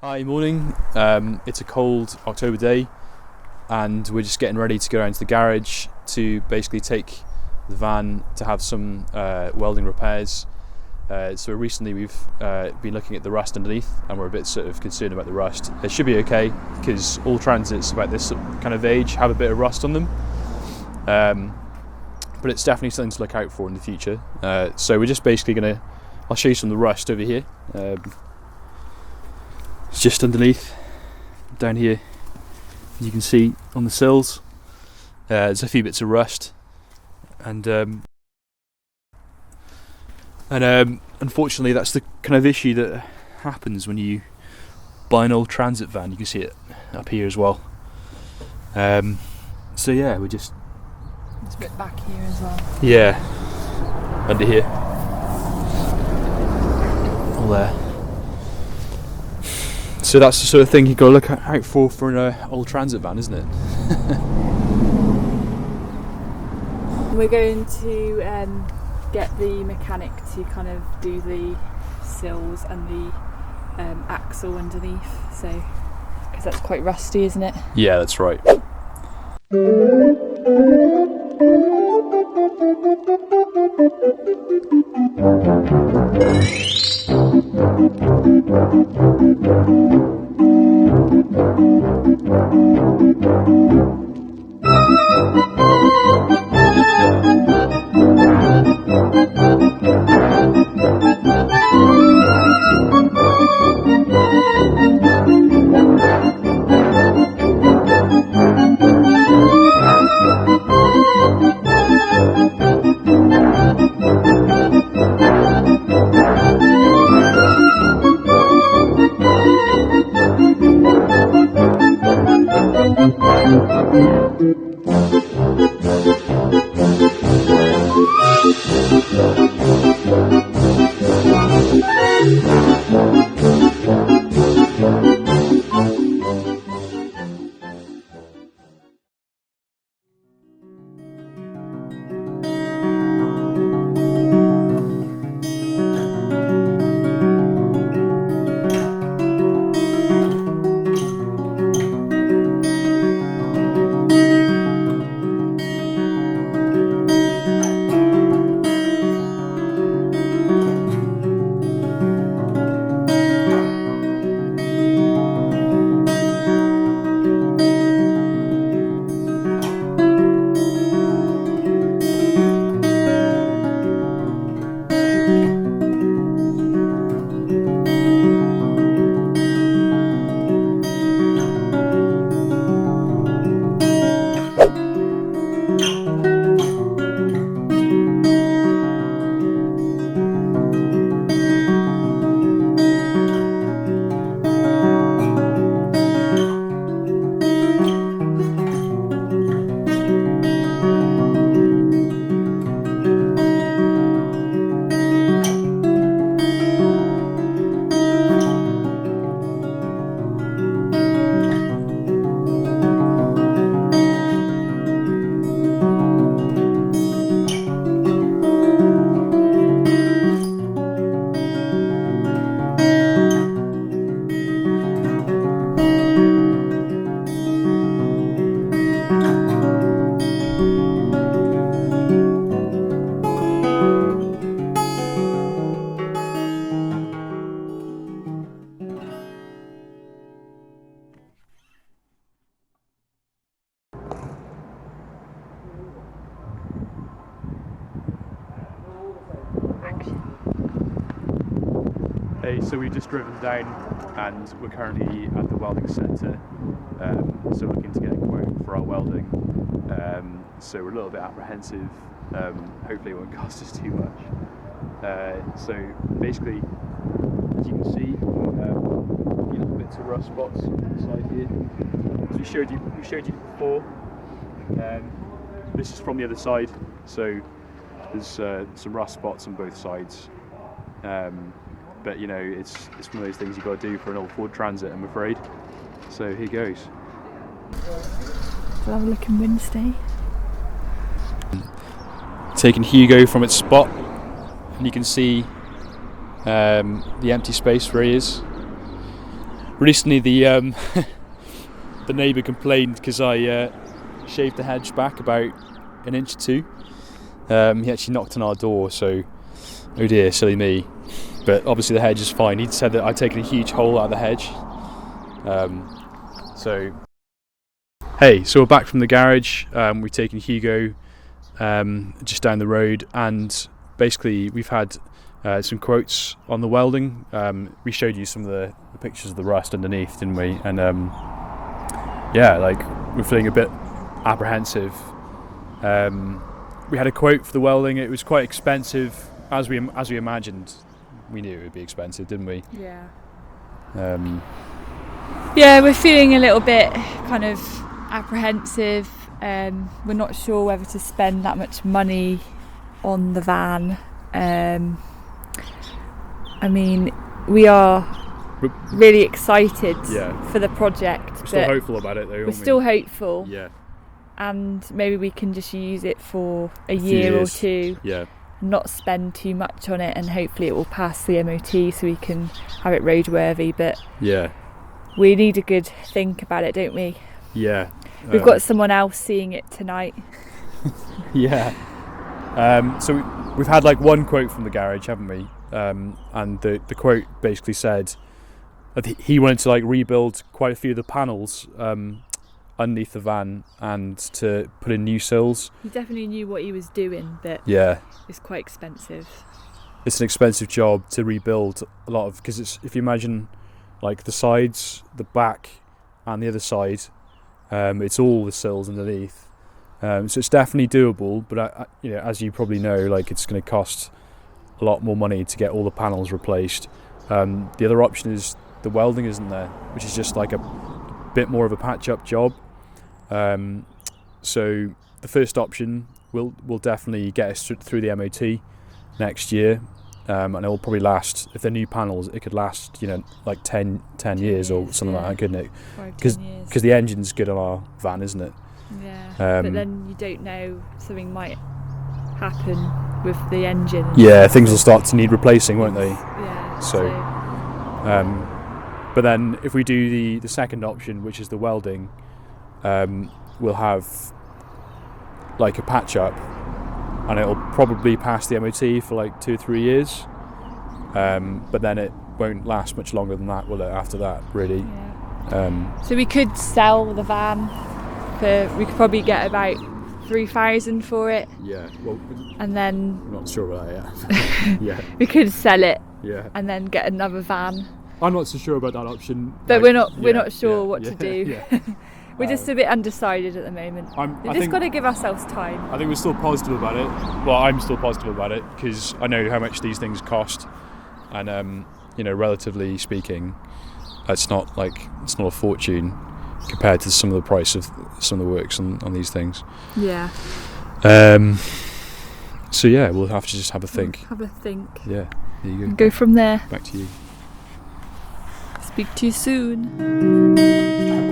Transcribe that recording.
Hi, morning. It's a cold October day and we're just getting ready to go down to the garage to basically take the van to have some welding repairs. So recently we've been looking at the rust underneath and we're a bit sort of concerned about the rust. It should be okay because all transits about this kind of age have a bit of rust on them. But it's definitely something to look out for in the future. So we're just basically I'll show you some of the rust over here. It's just underneath, down here, you can see on the sills, there's a few bits of rust, and unfortunately that's the kind of issue that happens when you buy an old transit van. You can see it up here as well. So yeah, we're just... It's a bit back here as well. Yeah, under here. All there. So that's the sort of thing you've got to look out for an old transit van, isn't it? We're going to get the mechanic to kind of do the sills and the axle underneath, so because that's quite rusty, isn't it? Yeah, that's right. Hey, so we've just driven down and we're currently at the welding centre, so we're looking to get a quote for our welding. So we're a little bit apprehensive, hopefully it won't cost us too much. So basically, as you can see, little bits of rust spots on the side here. As we showed you before, this is from the other side, so there's some rust spots on both sides. But you know, it's one of those things you've got to do for an old Ford Transit, I'm afraid. So here goes. We'll have a look in Wednesday. Taking Hugo from its spot, and you can see the empty space where he is. recently the the neighbour complained because I shaved the hedge back about an inch or two. He actually knocked on our door, so oh dear, silly me. But obviously the hedge is fine. He said that I'd taken a huge hole out of the hedge. So we're back from the garage. We've taken Hugo just down the road, and basically we've had some quotes on the welding. We showed you some of the pictures of the rust underneath, didn't we? And we're feeling a bit apprehensive. We had a quote for the welding. It was quite expensive, as we imagined. We knew it would be expensive, didn't we? Yeah. We're feeling a little bit kind of apprehensive. We're not sure whether to spend that much money on the van. We are really excited for the project. We're still hopeful about it, though. We're still hopeful. Yeah. And maybe we can just use it for a year or two. Yeah. Not spend too much on it, and hopefully it will pass the MOT so we can have it roadworthy. But we need a good think about it, don't we? Yeah. We've got someone else seeing it tonight. Yeah. So we've had like one quote from the garage, haven't we? And the quote basically said that he wanted to like rebuild quite a few of the panels underneath the van and to put in new sills. He definitely knew what he was doing, but it's quite expensive. It's an expensive job to rebuild a lot of, because it's, if you imagine like the sides, the back and the other side, it's all the sills underneath. So it's definitely doable, but as you probably know, like it's going to cost a lot more money to get all the panels replaced. The other option is the welding isn't there, which is just like a bit more of a patch-up job. So the first option will definitely get us through the MOT next year, and it will probably last, if they're new panels, it could last like 10 years or something like that, couldn't it? Because the engine's good on our van, isn't it? But then you don't know, something might happen with the engine. Things will start to need replacing, won't they? But then if we do the second option, which is the welding, we'll have like a patch up, and it'll probably pass the MOT for like 2 or 3 years, but then it won't last much longer than that, will it, after that, really? So we could sell the van we could probably get about 3,000 for it. And then I'm not sure about that yet. we could sell it and then get another van. I'm not so sure about that option, but we're not sure what to do. We're just a bit undecided at the moment. We've just got to give ourselves time. I think we're still positive about it. Well, I'm still positive about it because I know how much these things cost, and relatively speaking, it's not a fortune compared to some of the price of some of the works on these things. So we'll have to just have a think. There you go. Go from there. Back to you. Speak to you soon.